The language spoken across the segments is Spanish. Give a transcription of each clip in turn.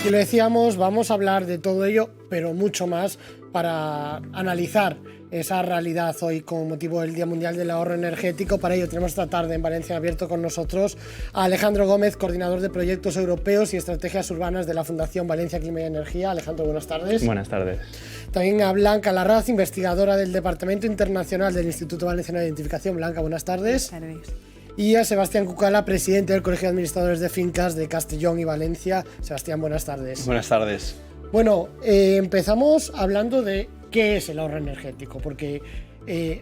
Y lo decíamos, vamos a hablar de todo ello, pero mucho más para analizar esa realidad hoy con motivo del Día Mundial del Ahorro Energético. Para ello tenemos esta tarde en Valencia Abierto con nosotros a Alejandro Gómez, coordinador de proyectos europeos y estrategias urbanas de la Fundación Valencia Clima y Energía. Alejandro, buenas tardes. Buenas tardes. También a Blanca Larraz, investigadora del Departamento Internacional del Instituto Valenciano de Identificación. Blanca, buenas tardes. Buenas tardes. Y a Sebastián Cucala, presidente del Colegio de Administradores de Fincas de Castellón y Valencia. Sebastián, buenas tardes. Buenas tardes. Bueno, empezamos hablando de qué es el ahorro energético, porque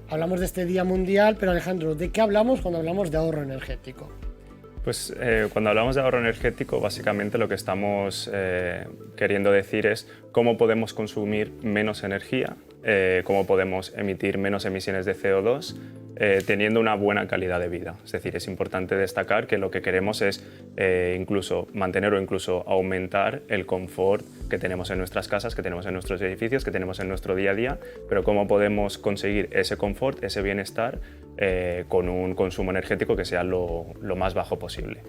hablamos de este Día Mundial, pero Alejandro, ¿de qué hablamos cuando hablamos de ahorro energético? Pues cuando hablamos de ahorro energético, básicamente lo que estamos queriendo decir es cómo podemos consumir menos energía, cómo podemos emitir menos emisiones de CO2, teniendo una buena calidad de vida. Es decir, es importante destacar que lo que queremos es incluso mantener o incluso aumentar el confort que tenemos en nuestras casas, que tenemos en nuestros edificios, que tenemos en nuestro día a día, pero cómo podemos conseguir ese confort, ese bienestar, con un consumo energético que sea lo más bajo posible.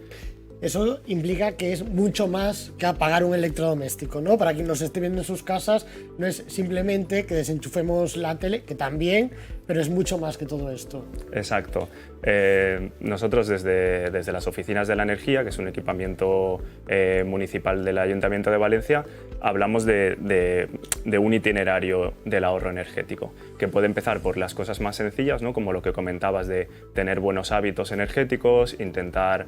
Eso implica que es mucho más que apagar un electrodoméstico, ¿no? Para quien nos esté viendo en sus casas, no es simplemente que desenchufemos la tele, que también, pero es mucho más que todo esto. Exacto. Nosotros desde las oficinas de la energía, que es un equipamiento municipal del Ayuntamiento de Valencia, hablamos de un itinerario del ahorro energético, que puede empezar por las cosas más sencillas, ¿no? Como lo que comentabas de tener buenos hábitos energéticos, intentar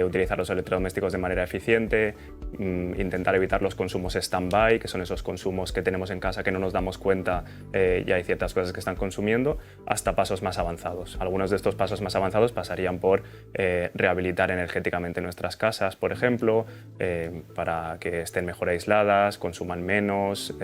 utilizar los electrodomésticos de manera eficiente, intentar evitar los consumos stand-by, que son esos consumos que tenemos en casa que no nos damos cuenta y hay ciertas cosas que están consumiendo, hasta pasos más avanzados. Algunos de estos pasos más avanzados pasarían por rehabilitar energéticamente nuestras casas, por ejemplo, para que estén mejor aisladas, consuman menos,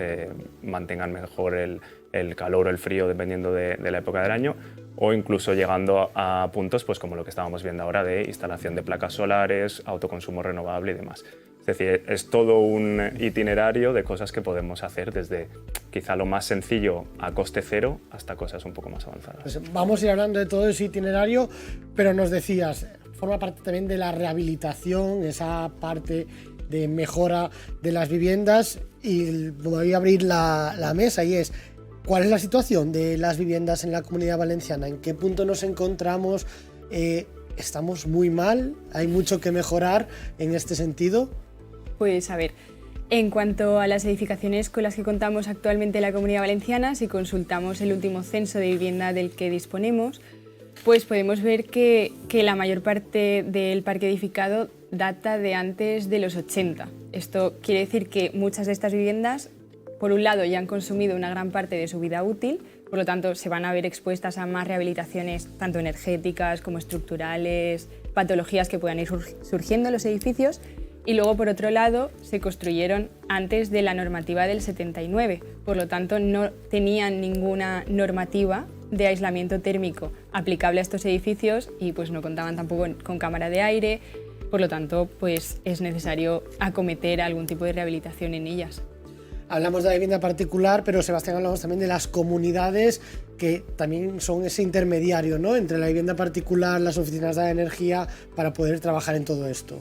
mantengan mejor el calor o el frío dependiendo de la época del año, o incluso llegando a puntos pues como lo que estábamos viendo ahora de instalación de placas solares, autoconsumo renovable y demás. Es decir, es todo un itinerario de cosas que podemos hacer desde quizá lo más sencillo a coste cero hasta cosas un poco más avanzadas. Pues vamos a ir hablando de todo ese itinerario, pero nos decías, forma parte también de la rehabilitación, esa parte de mejora de las viviendas, y voy a abrir la mesa y es, ¿cuál es la situación de las viviendas en la Comunidad Valenciana? ¿En qué punto nos encontramos? ¿Estamos muy mal? ¿Hay mucho que mejorar en este sentido? Pues a ver, en cuanto a las edificaciones con las que contamos actualmente en la Comunidad Valenciana, si consultamos el último censo de vivienda del que disponemos, pues podemos ver que la mayor parte del parque edificado data de antes de los 80. Esto quiere decir que muchas de estas viviendas, por un lado, ya han consumido una gran parte de su vida útil, por lo tanto se van a ver expuestas a más rehabilitaciones tanto energéticas como estructurales, patologías que puedan ir surgiendo en los edificios, y luego por otro lado se construyeron antes de la normativa del 79, por lo tanto no tenían ninguna normativa de aislamiento térmico aplicable a estos edificios y pues no contaban tampoco con cámara de aire, por lo tanto pues es necesario acometer algún tipo de rehabilitación en ellas. Hablamos de la vivienda particular, pero Sebastián, hablamos también de las comunidades que también son ese intermediario, ¿no?, entre la vivienda particular, las oficinas de la energía, para poder trabajar en todo esto.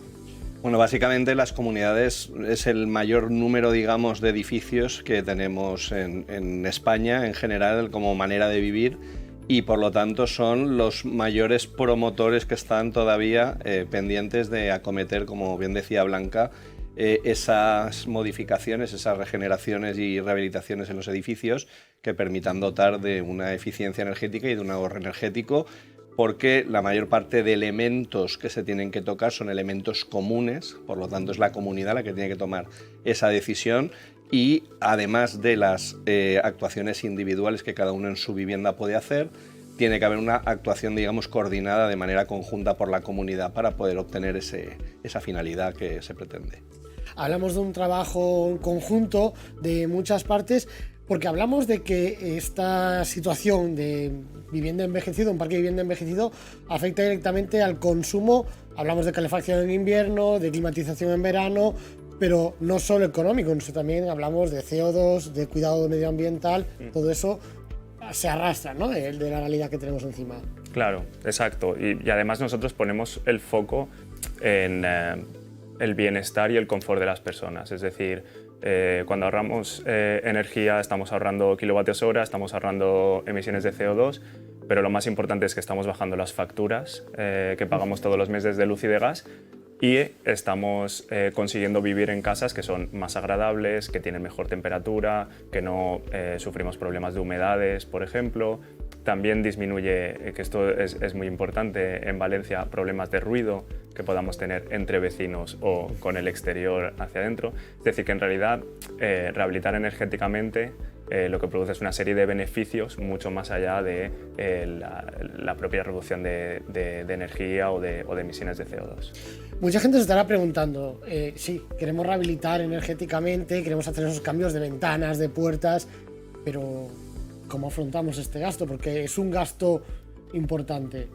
Bueno, básicamente las comunidades es el mayor número, digamos, de edificios que tenemos en España en general como manera de vivir, y por lo tanto son los mayores promotores que están todavía pendientes de acometer, como bien decía Blanca, esas modificaciones, esas regeneraciones y rehabilitaciones en los edificios que permitan dotar de una eficiencia energética y de un ahorro energético, porque la mayor parte de elementos que se tienen que tocar son elementos comunes, por lo tanto es la comunidad la que tiene que tomar esa decisión, y además de las actuaciones individuales que cada uno en su vivienda puede hacer, tiene que haber una actuación, digamos, coordinada de manera conjunta por la comunidad para poder obtener esa finalidad que se pretende. Hablamos de un trabajo conjunto de muchas partes, porque hablamos de que esta situación de vivienda envejecida, un parque de vivienda envejecido, afecta directamente al consumo. Hablamos de calefacción en invierno, de climatización en verano, pero no solo económico, sino también hablamos de CO2, de cuidado medioambiental, todo eso se arrastra, ¿no?, de la realidad que tenemos encima. Claro, exacto. Y además nosotros ponemos el foco en el bienestar y el confort de las personas. Es decir, cuando ahorramos energía estamos ahorrando kilovatios hora, estamos ahorrando emisiones de CO2, pero lo más importante es que estamos bajando las facturas que pagamos todos los meses de luz y de gas, y estamos consiguiendo vivir en casas que son más agradables, que tienen mejor temperatura, que no sufrimos problemas de humedades, por ejemplo. También disminuye, que esto es muy importante en Valencia, problemas de ruido que podamos tener entre vecinos o con el exterior hacia adentro. Es decir, que en realidad rehabilitar energéticamente lo que produce es una serie de beneficios mucho más allá de la propia reducción de energía o de emisiones de CO2. Mucha gente se estará preguntando, sí, queremos rehabilitar energéticamente, queremos hacer esos cambios de ventanas, de puertas, pero ¿cómo afrontamos este gasto? Porque es un gasto importante.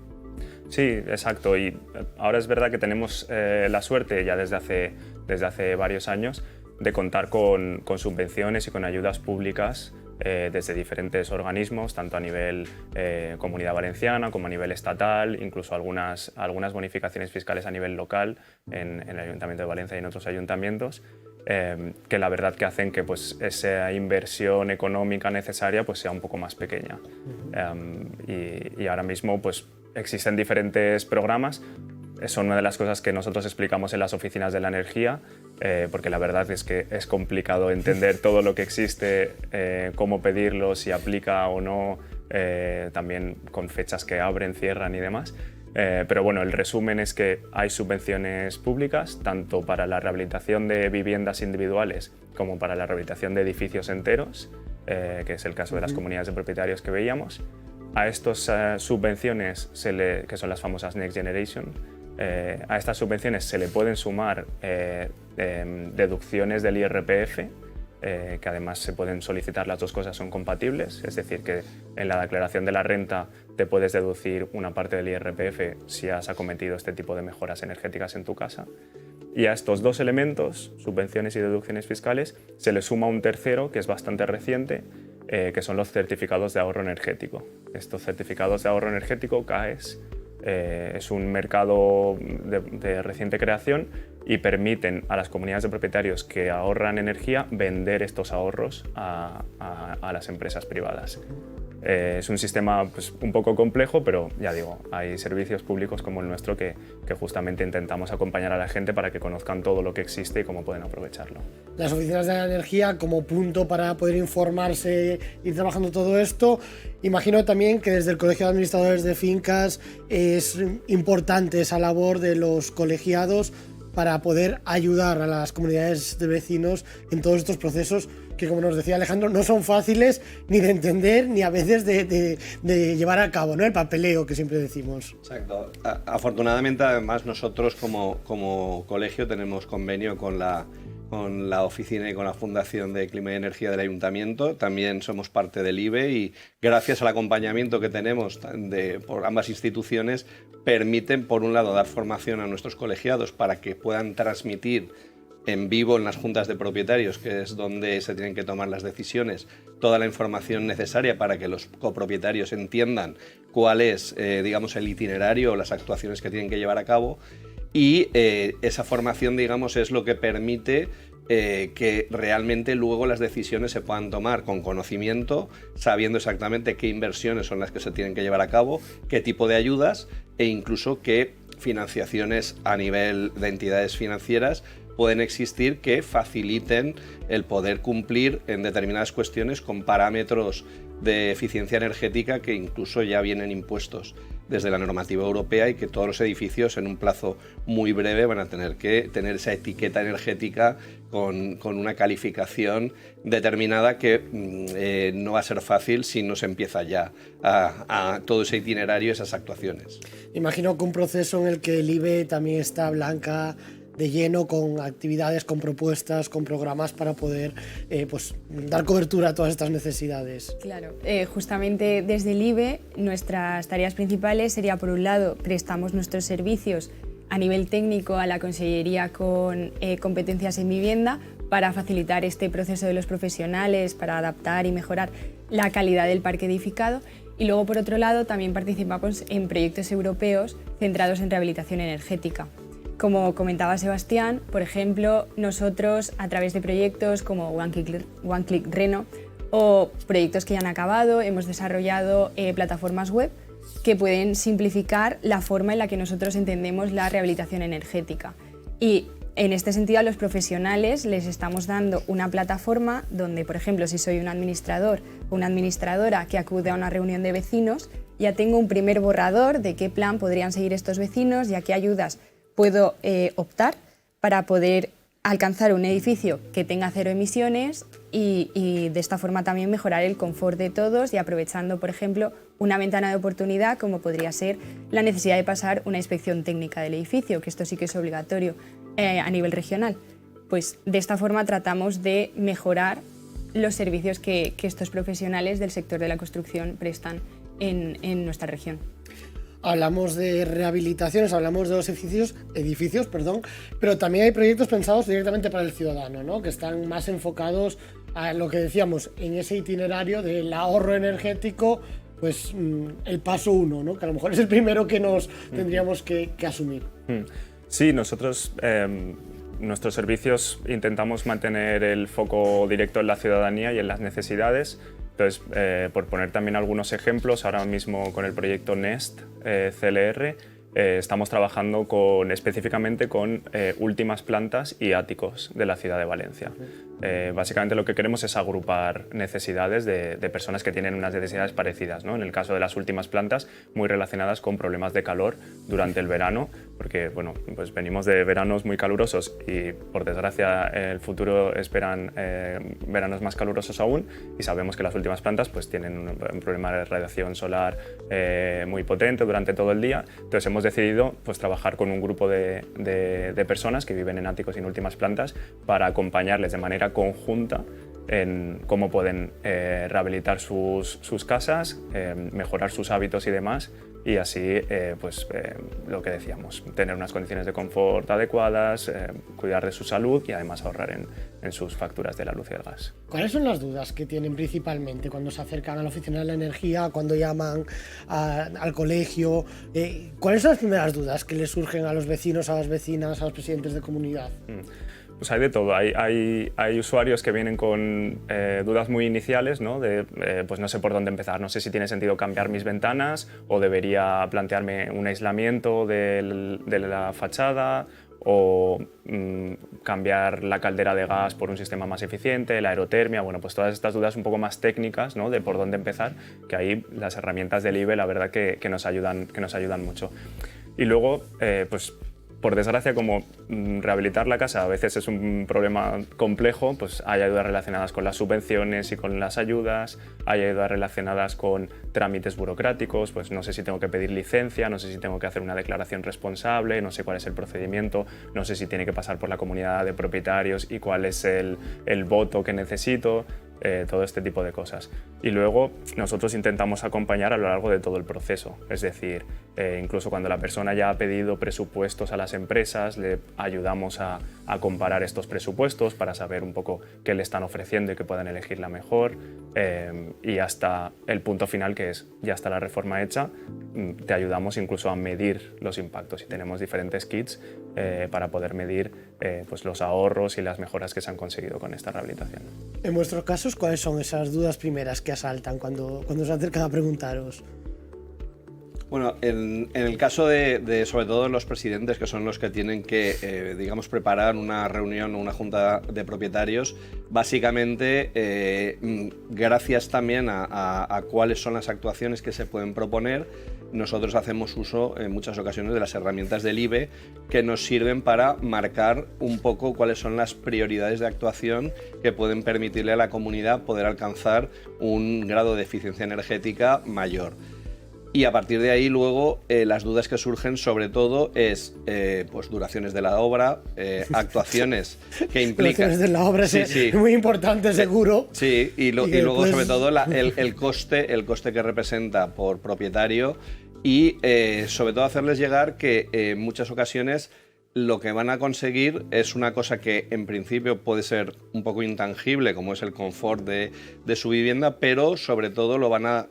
Sí, exacto. Y ahora es verdad que tenemos la suerte, ya desde hace varios años, de contar con subvenciones y con ayudas públicas desde diferentes organismos, tanto a nivel Comunidad Valenciana como a nivel estatal, incluso algunas bonificaciones fiscales a nivel local en el Ayuntamiento de Valencia y en otros ayuntamientos, que la verdad que hacen que pues, esa inversión económica necesaria pues, sea un poco más pequeña. Y ahora mismo pues, existen diferentes programas. Son una de las cosas que nosotros explicamos en las oficinas de la energía, porque la verdad es que es complicado entender todo lo que existe, cómo pedirlo, si aplica o no, también con fechas que abren, cierran y demás. Pero bueno, el resumen es que hay subvenciones públicas, tanto para la rehabilitación de viviendas individuales como para la rehabilitación de edificios enteros, que es el caso de las comunidades de propietarios que veíamos. A estas subvenciones, que son las famosas Next Generation, a estas subvenciones se le pueden sumar deducciones del IRPF, que además se pueden solicitar, las dos cosas son compatibles, es decir, que en la declaración de la renta te puedes deducir una parte del IRPF si has acometido este tipo de mejoras energéticas en tu casa. Y a estos dos elementos, subvenciones y deducciones fiscales, se le suma un tercero que es bastante reciente, que son los certificados de ahorro energético. Estos certificados de ahorro energético, CAES, es un mercado de reciente creación y permiten a las comunidades de propietarios que ahorran energía vender estos ahorros a las empresas privadas. Es un sistema pues, un poco complejo, pero ya digo, hay servicios públicos como el nuestro que justamente intentamos acompañar a la gente para que conozcan todo lo que existe y cómo pueden aprovecharlo. Las oficinas de la energía como punto para poder informarse y ir trabajando todo esto. Imagino también que desde el Colegio de Administradores de Fincas es importante esa labor de los colegiados para poder ayudar a las comunidades de vecinos en todos estos procesos que, como nos decía Alejandro, no son fáciles ni de entender ni a veces de llevar a cabo, ¿no? El papeleo que siempre decimos. Exacto. Afortunadamente, además, nosotros como colegio tenemos convenio con la oficina y con la Fundación de Clima y Energía del Ayuntamiento. También somos parte del IBE y gracias al acompañamiento que tenemos por ambas instituciones permiten, por un lado, dar formación a nuestros colegiados para que puedan transmitir en vivo en las juntas de propietarios, que es donde se tienen que tomar las decisiones, toda la información necesaria para que los copropietarios entiendan cuál es, digamos, el itinerario o las actuaciones que tienen que llevar a cabo. Y esa formación, digamos, es lo que permite que realmente luego las decisiones se puedan tomar con conocimiento, sabiendo exactamente qué inversiones son las que se tienen que llevar a cabo, qué tipo de ayudas e incluso qué financiaciones a nivel de entidades financieras pueden existir que faciliten el poder cumplir en determinadas cuestiones con parámetros de eficiencia energética que incluso ya vienen impuestos desde la normativa europea y que todos los edificios en un plazo muy breve van a tener que tener esa etiqueta energética con una calificación determinada que no va a ser fácil si no se empieza ya a todo ese itinerario, esas actuaciones. Imagino que un proceso en el que el IBE también está, Blanca, de lleno con actividades, con propuestas, con programas para poder pues, dar cobertura a todas estas necesidades. Claro, justamente desde el IBE nuestras tareas principales sería, por un lado, prestamos nuestros servicios a nivel técnico a la Consellería con competencias en vivienda para facilitar este proceso de los profesionales, para adaptar y mejorar la calidad del parque edificado. Y luego, por otro lado, también participamos en proyectos europeos centrados en rehabilitación energética. como comentaba Sebastián, por ejemplo, nosotros a través de proyectos como One Click Reno o proyectos que ya han acabado, hemos desarrollado plataformas web que pueden simplificar la forma en la que nosotros entendemos la rehabilitación energética. Y en este sentido a los profesionales les estamos dando una plataforma donde, por ejemplo, si soy un administrador o una administradora que acude a una reunión de vecinos, ya tengo un primer borrador de qué plan podrían seguir estos vecinos y a qué ayudas puedo optar para poder alcanzar un edificio que tenga cero emisiones y de esta forma también mejorar el confort de todos y aprovechando, por ejemplo, una ventana de oportunidad como podría ser la necesidad de pasar una inspección técnica del edificio, que esto sí que es obligatorio a nivel regional. Pues de esta forma tratamos de mejorar los servicios que estos profesionales del sector de la construcción prestan en nuestra región. Hablamos de rehabilitaciones, hablamos de los edificios, pero también hay proyectos pensados directamente para el ciudadano, ¿no? Que están más enfocados a lo que decíamos, en ese itinerario del ahorro energético, pues el paso 1, ¿no? Que a lo mejor es el primero que nos tendríamos que asumir. Sí, nosotros, nuestros servicios intentamos mantener el foco directo en la ciudadanía y en las necesidades. Entonces, por poner también algunos ejemplos, ahora mismo con el proyecto NEST CLR estamos trabajando específicamente con últimas plantas y áticos de la ciudad de Valencia. Básicamente lo que queremos es agrupar necesidades de personas que tienen unas necesidades parecidas, ¿no? En el caso de las últimas plantas, muy relacionadas con problemas de calor durante el verano, porque bueno, pues venimos de veranos muy calurosos y por desgracia el futuro esperan veranos más calurosos aún, y sabemos que las últimas plantas pues tienen un problema de radiación solar muy potente durante todo el día. Entonces hemos decidido pues trabajar con un grupo de personas que viven en áticos y en últimas plantas para acompañarles de manera conjunta en cómo pueden rehabilitar sus casas, mejorar sus hábitos y demás, y así lo que decíamos, tener unas condiciones de confort adecuadas, cuidar de su salud y además ahorrar en sus facturas de la luz y el gas. ¿Cuáles son las dudas que tienen principalmente cuando se acercan a la oficina de la energía, cuando llaman al colegio? ¿Cuáles son las primeras dudas que les surgen a los vecinos, a las vecinas, a los presidentes de comunidad? Pues hay de todo. Hay usuarios que vienen con dudas muy iniciales, ¿no? Pues no sé por dónde empezar, no sé si tiene sentido cambiar mis ventanas o debería plantearme un aislamiento de la fachada o cambiar la caldera de gas por un sistema más eficiente, la aerotermia, bueno, pues todas estas dudas un poco más técnicas, ¿no? De por dónde empezar, que ahí las herramientas del IBE la verdad que nos ayudan mucho. Y luego, pues por desgracia, como rehabilitar la casa a veces es un problema complejo, pues hay ayudas relacionadas con las subvenciones y con las ayudas, hay ayudas relacionadas con trámites burocráticos, pues no sé si tengo que pedir licencia, no sé si tengo que hacer una declaración responsable, no sé cuál es el procedimiento, no sé si tiene que pasar por la comunidad de propietarios y cuál es el voto que necesito. Todo este tipo de cosas. Y luego nosotros intentamos acompañar a lo largo de todo el proceso, es decir, incluso cuando la persona ya ha pedido presupuestos a las empresas, le ayudamos a comparar estos presupuestos para saber un poco qué le están ofreciendo y que puedan elegir la mejor, y hasta el punto final, que es ya está la reforma hecha, te ayudamos incluso a medir los impactos y tenemos diferentes kits para poder medir pues los ahorros y las mejoras que se han conseguido con esta rehabilitación. En vuestros casos, ¿cuáles son esas dudas primeras que asaltan cuando se acercan a preguntaros? Bueno, en el caso de sobre todo los presidentes, que son los que tienen que, digamos, preparar una reunión o una junta de propietarios, básicamente, gracias también a cuáles son las actuaciones que se pueden proponer, nosotros hacemos uso en muchas ocasiones de las herramientas del IBE que nos sirven para marcar un poco cuáles son las prioridades de actuación que pueden permitirle a la comunidad poder alcanzar un grado de eficiencia energética mayor. Y a partir de ahí luego las dudas que surgen sobre todo es pues duraciones de la obra, actuaciones que implican... Duraciones de la obra es muy importante, seguro. Sí, y luego sobre todo el coste que representa por propietario y sobre todo hacerles llegar que en muchas ocasiones lo que van a conseguir es una cosa que en principio puede ser un poco intangible, como es el confort de su vivienda, pero sobre todo lo van a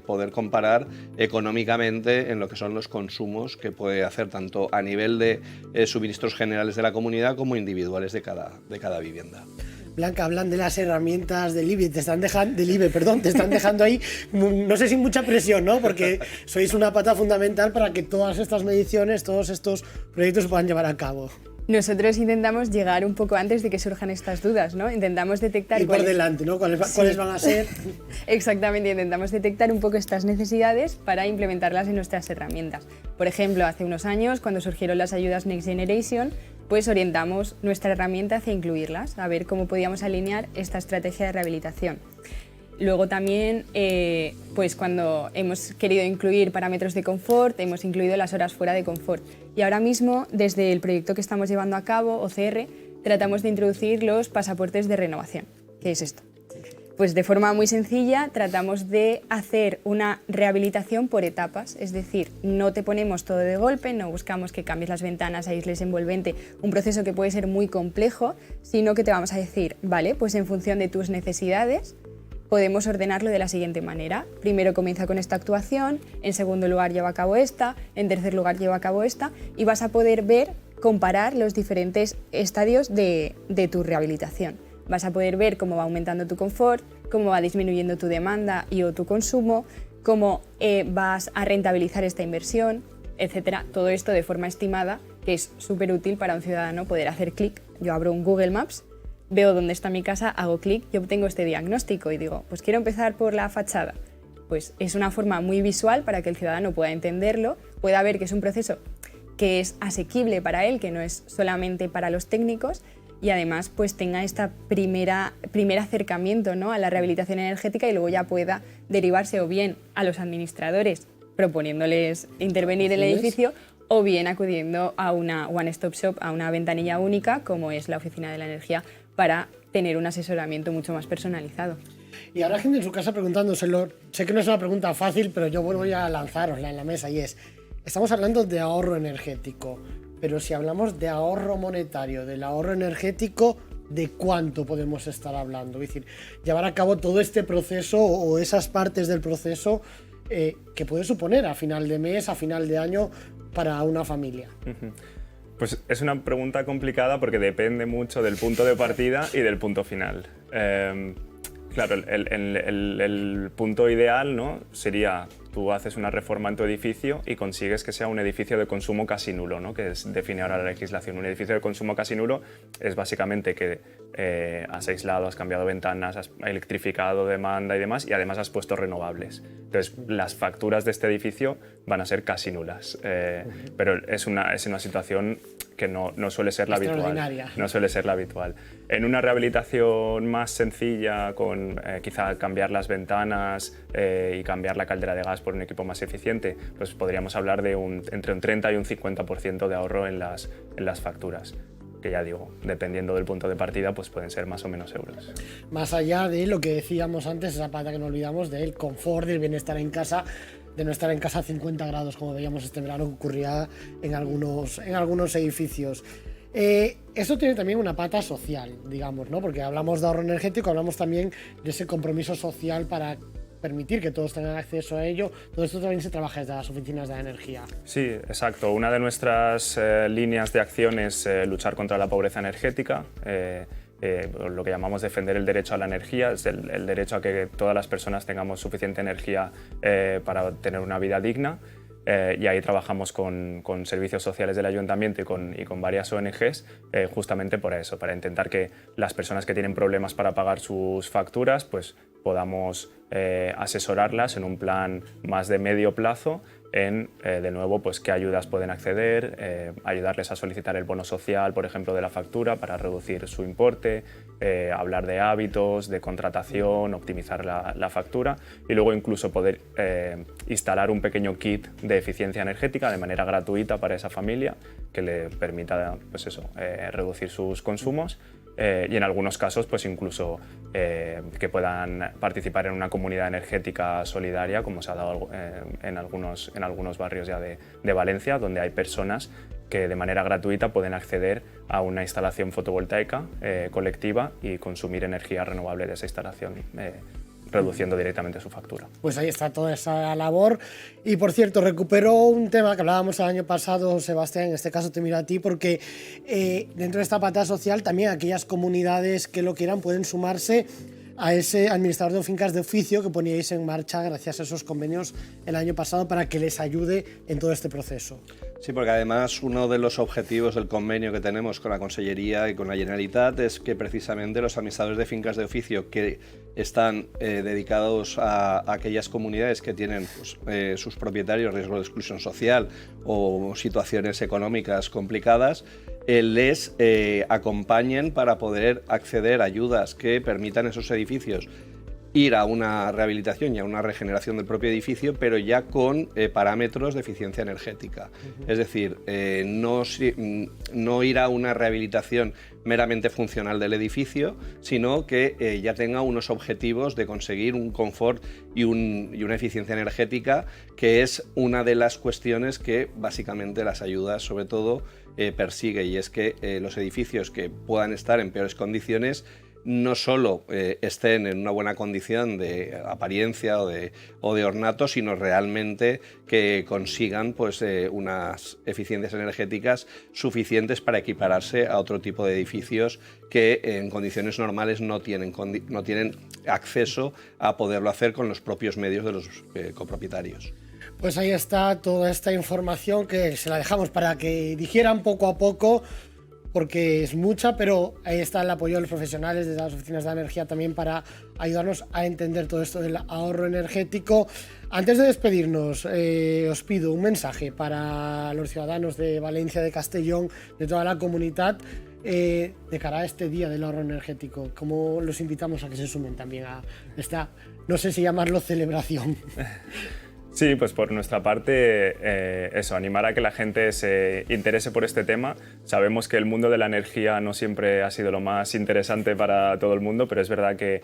poder comparar económicamente en lo que son los consumos que puede hacer tanto a nivel de suministros generales de la comunidad como individuales de cada vivienda. Blanca, hablan de las herramientas del IBE, te están dejando ahí, no sé si mucha presión, ¿no? Porque sois una pata fundamental para que todas estas mediciones, todos estos proyectos se puedan llevar a cabo. Nosotros intentamos llegar un poco antes de que surjan estas dudas, ¿no? Intentamos detectar... Y por delante, ¿no? ¿Cuáles van a ser? Exactamente, intentamos detectar un poco estas necesidades para implementarlas en nuestras herramientas. Por ejemplo, hace unos años, cuando surgieron las ayudas Next Generation, pues orientamos nuestra herramienta hacia incluirlas, a ver cómo podíamos alinear esta estrategia de rehabilitación. Luego también, pues cuando hemos querido incluir parámetros de confort, hemos incluido las horas fuera de confort. Y ahora mismo, desde el proyecto que estamos llevando a cabo, OCR, tratamos de introducir los pasaportes de renovación. ¿Qué es esto? Pues de forma muy sencilla tratamos de hacer una rehabilitación por etapas, es decir, no te ponemos todo de golpe, no buscamos que cambies las ventanas, aísles envolvente, un proceso que puede ser muy complejo, sino que te vamos a decir, vale, pues en función de tus necesidades podemos ordenarlo de la siguiente manera. Primero comienza con esta actuación, en segundo lugar lleva a cabo esta, en tercer lugar lleva a cabo esta, y vas a poder ver, comparar los diferentes estadios de tu rehabilitación. Vas a poder ver cómo va aumentando tu confort, cómo va disminuyendo tu demanda y o tu consumo, cómo vas a rentabilizar esta inversión, etcétera. Todo esto de forma estimada, que es súper útil para un ciudadano poder hacer clic. Yo abro un Google Maps, veo dónde está mi casa, hago clic y obtengo este diagnóstico y digo, pues quiero empezar por la fachada. Pues es una forma muy visual para que el ciudadano pueda entenderlo, pueda ver que es un proceso que es asequible para él, que no es solamente para los técnicos, y además pues tenga este primer acercamiento, ¿no?, a la rehabilitación energética y luego ya pueda derivarse o bien a los administradores proponiéndoles intervenir en el edificio o bien acudiendo a una one-stop shop, a una ventanilla única como es la Oficina de la Energía para tener un asesoramiento mucho más personalizado. Y ahora gente en su casa preguntándoselo, sé que no es una pregunta fácil, pero yo vuelvo ya a lanzarosla en la mesa y es, estamos hablando de ahorro energético, pero si hablamos de ahorro monetario, del ahorro energético, ¿de cuánto podemos estar hablando? Es decir, llevar a cabo todo este proceso o esas partes del proceso que puede suponer a final de mes, a final de año para una familia. Pues es una pregunta complicada porque depende mucho del punto de partida y del punto final. Claro, el punto ideal, ¿no?, sería tú haces una reforma en tu edificio y consigues que sea un edificio de consumo casi nulo, ¿no?, que define ahora la legislación. Un edificio de consumo casi nulo es básicamente que has aislado, has cambiado ventanas, has electrificado demanda y demás, y además has puesto renovables. Entonces, las facturas de este edificio van a ser casi nulas, pero es una situación que no suele ser la habitual. No suele ser la habitual. En una rehabilitación más sencilla, con quizá cambiar las ventanas y cambiar la caldera de gas por un equipo más eficiente, pues podríamos hablar de entre un 30 y un 50% de ahorro en las facturas. Que ya digo, dependiendo del punto de partida, pues pueden ser más o menos euros. Más allá de lo que decíamos antes, esa pata que no olvidamos, del confort, del bienestar en casa, de no estar en casa a 50 grados, como veíamos este verano que ocurría en algunos edificios. Esto tiene también una pata social, digamos, ¿no? Porque hablamos de ahorro energético, hablamos también de ese compromiso social para permitir que todos tengan acceso a ello. Todo esto también se trabaja desde las oficinas de la energía. Sí, exacto. Una de nuestras líneas de acción es luchar contra la pobreza energética. Lo que llamamos defender el derecho a la energía, es el derecho a que todas las personas tengamos suficiente energía para tener una vida digna. Y ahí trabajamos con servicios sociales del ayuntamiento y con varias ONGs justamente por eso, para intentar que las personas que tienen problemas para pagar sus facturas pues podamos asesorarlas en un plan más de medio plazo en, de nuevo, pues qué ayudas pueden acceder, ayudarles a solicitar el bono social, por ejemplo, de la factura para reducir su importe, hablar de hábitos, de contratación, optimizar la factura y luego incluso poder instalar un pequeño kit de eficiencia energética de manera gratuita para esa familia que le permita, pues eso, reducir sus consumos. Y en algunos casos pues incluso que puedan participar en una comunidad energética solidaria, como se ha dado en algunos barrios ya de Valencia, donde hay personas que de manera gratuita pueden acceder a una instalación fotovoltaica colectiva y consumir energía renovable de esa instalación, reduciendo directamente su factura. Pues ahí está toda esa labor. Y por cierto, recupero un tema que hablábamos el año pasado, Sebastián, en este caso te miro a ti, porque dentro de esta pata social también aquellas comunidades que lo quieran pueden sumarse a ese administrador de fincas de oficio que poníais en marcha gracias a esos convenios el año pasado para que les ayude en todo este proceso. Sí, porque además uno de los objetivos del convenio que tenemos con la Consellería y con la Generalitat es que precisamente los administradores de fincas de oficio que están dedicados a aquellas comunidades que tienen pues, sus propietarios riesgo de exclusión social o situaciones económicas complicadas, les acompañen para poder acceder a ayudas que permitan a esos edificios ir a una rehabilitación y a una regeneración del propio edificio, pero ya con parámetros de eficiencia energética. Es decir, no ir a una rehabilitación meramente funcional del edificio, sino que ya tenga unos objetivos de conseguir un confort y una eficiencia energética, que es una de las cuestiones que básicamente las ayudas sobre todo persigue, y es que los edificios que puedan estar en peores condiciones no solo estén en una buena condición de apariencia o de ornato, sino realmente que consigan pues, unas eficiencias energéticas suficientes para equipararse a otro tipo de edificios que en condiciones normales no tienen acceso a poderlo hacer con los propios medios de los copropietarios. Pues ahí está toda esta información que se la dejamos para que digieran poco a poco, porque es mucha, pero ahí está el apoyo de los profesionales de las oficinas de energía también para ayudarnos a entender todo esto del ahorro energético. Antes de despedirnos, os pido un mensaje para los ciudadanos de Valencia, de Castellón, de toda la comunidad, de cara a este día del ahorro energético. ¿Cómo los invitamos a que se sumen también a esta, no sé si llamarlo celebración? Sí, pues por nuestra parte, eso, animar a que la gente se interese por este tema. Sabemos que el mundo de la energía no siempre ha sido lo más interesante para todo el mundo, pero es verdad que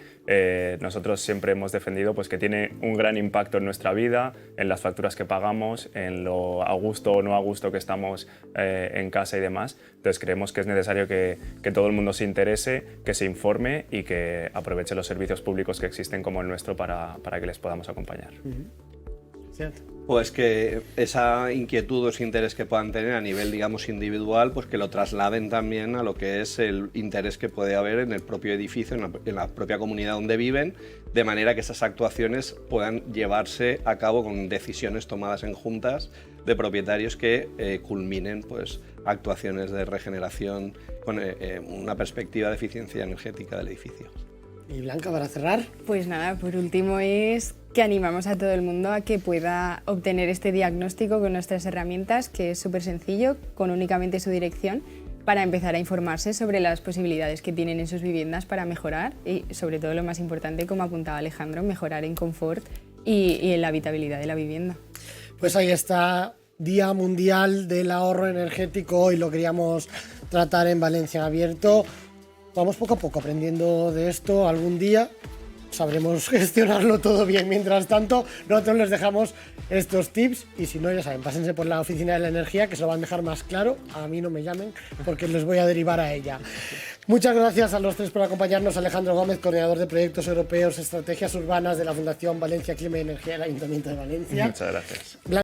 nosotros siempre hemos defendido pues, que tiene un gran impacto en nuestra vida, en las facturas que pagamos, en lo a gusto o no a gusto que estamos en casa y demás. Entonces creemos que es necesario que todo el mundo se interese, que se informe y que aproveche los servicios públicos que existen como el nuestro para que les podamos acompañar. Pues que esa inquietud o ese interés que puedan tener a nivel, digamos, individual, pues que lo trasladen también a lo que es el interés que puede haber en el propio edificio, en la propia comunidad donde viven, de manera que esas actuaciones puedan llevarse a cabo con decisiones tomadas en juntas de propietarios que culminen pues, actuaciones de regeneración con una perspectiva de eficiencia energética del edificio. Y Blanca, para cerrar. Pues nada, por último es que animamos a todo el mundo a que pueda obtener este diagnóstico con nuestras herramientas, que es súper sencillo, con únicamente su dirección, para empezar a informarse sobre las posibilidades que tienen en sus viviendas para mejorar y, sobre todo, lo más importante, como apuntaba Alejandro, mejorar en confort y en la habitabilidad de la vivienda. Pues ahí está, Día Mundial del Ahorro Energético. Hoy lo queríamos tratar en Valencia Abierto. Vamos poco a poco aprendiendo de esto. Algún día sabremos gestionarlo todo bien. Mientras tanto, nosotros les dejamos estos tips y si no, ya saben, pásense por la oficina de la energía, que se lo van a dejar más claro. A mí no me llamen porque les voy a derivar a ella. Muchas gracias a los tres por acompañarnos. Alejandro Gómez, coordinador de proyectos europeos, estrategias urbanas de la Fundación Valencia Clima y Energía del Ayuntamiento de Valencia. Muchas gracias.